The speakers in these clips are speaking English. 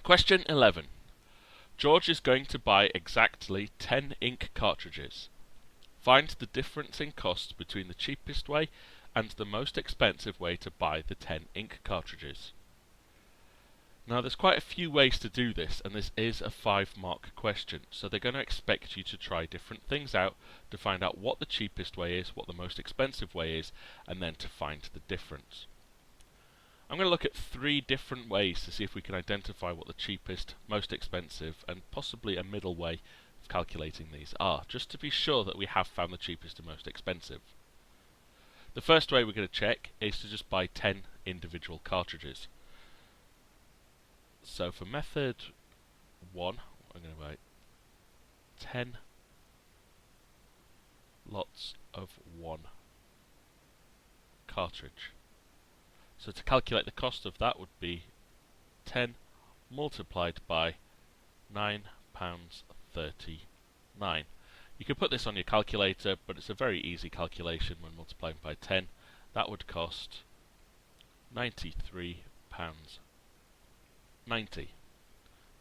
Question 11. George is going to buy exactly 10 ink cartridges. Find the difference in cost between the cheapest way and the most expensive way to buy the 10 ink cartridges. Now there's quite a few ways to do this, and this is a 5-mark question, so they're going to expect you to try different things out to find out what the cheapest way is, what the most expensive way is, and then to find the difference. I'm going to look at 3 different ways to see if we can identify what the cheapest, most expensive, and possibly a middle way of calculating these are, just to be sure that we have found the cheapest and most expensive. The first way we're going to check is to just buy 10 individual cartridges. So for method 1, I'm going to buy 10 lots of 1 cartridge. So to calculate the cost of that would be 10 multiplied by £9.39. You could put this on your calculator, but it's a very easy calculation when multiplying by 10. That would cost £93.90.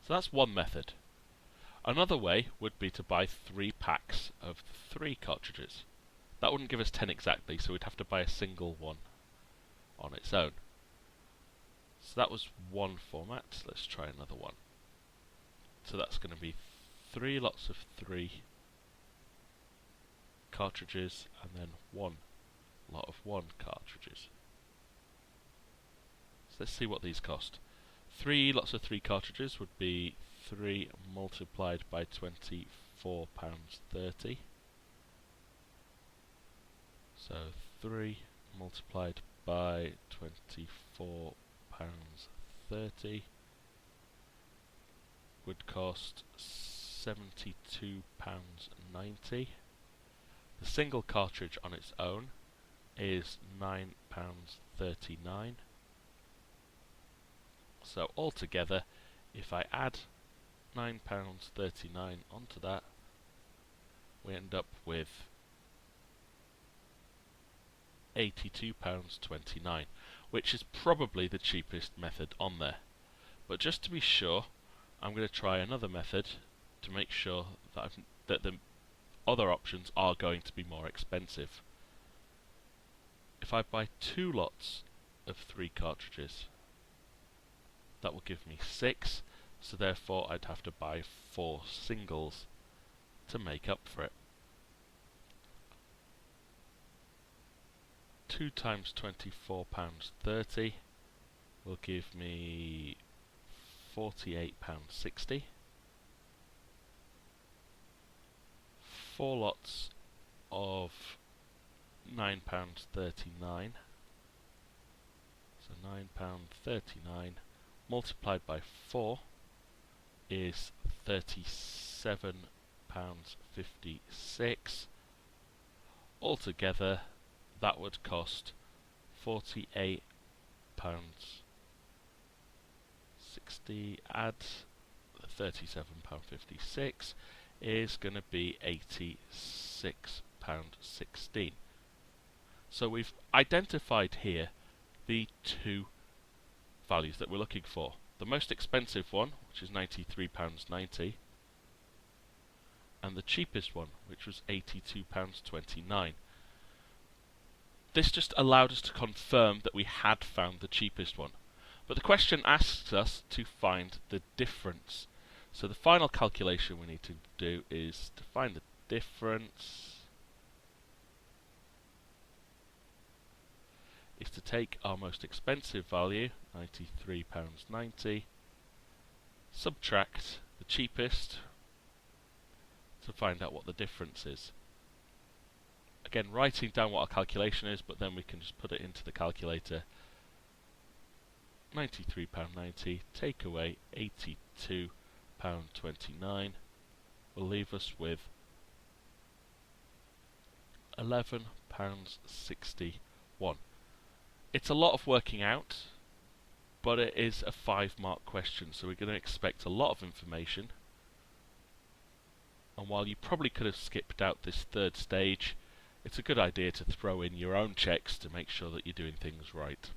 So that's one method. Another way would be to buy 3 packs of 3 cartridges. That wouldn't give us 10 exactly, so we'd have to buy a single one on its own. So that was one format. Let's try another one. So that's going to be 3 lots of 3 cartridges and then 1 lot of 1 cartridges. So let's see what these cost. 3 lots of 3 cartridges would be 3 multiplied by £24.30. So 3 multiplied by £24.30 would cost £72.90. The single cartridge on its own is £9.39. So altogether, if I add £9.39 onto that, we end up with £82.29, which is probably the cheapest method on there. But just to be sure, I'm going to try another method to make sure that the other options are going to be more expensive. If I buy 2 lots of 3 cartridges, that will give me 6, so therefore I'd have to buy 4 singles to make up for it. 2 times £24.30 will give me £48.60. 4 lots of £9.39. So £9.39 multiplied by 4 is £37.56. Altogether, that would cost £48.60. Add £37.56 is going to be £86.16. So we've identified here the 2 values that we're looking for. The most expensive one, which is £93.90, and the cheapest one, which was £82.29. This just allowed us to confirm that we had found the cheapest one. But the question asks us to find the difference. So the final calculation we need to do is to find the difference is to take our most expensive value, £93.90, subtract the cheapest to find out what the difference is. Again, writing down what our calculation is, but then we can just put it into the calculator. £93.90 take away £82.29 will leave us with £11.61. It's a lot of working out, but it is a 5-mark question, so we're going to expect a lot of information. And while you probably could have skipped out this 3rd stage, it's a good idea to throw in your own checks to make sure that you're doing things right.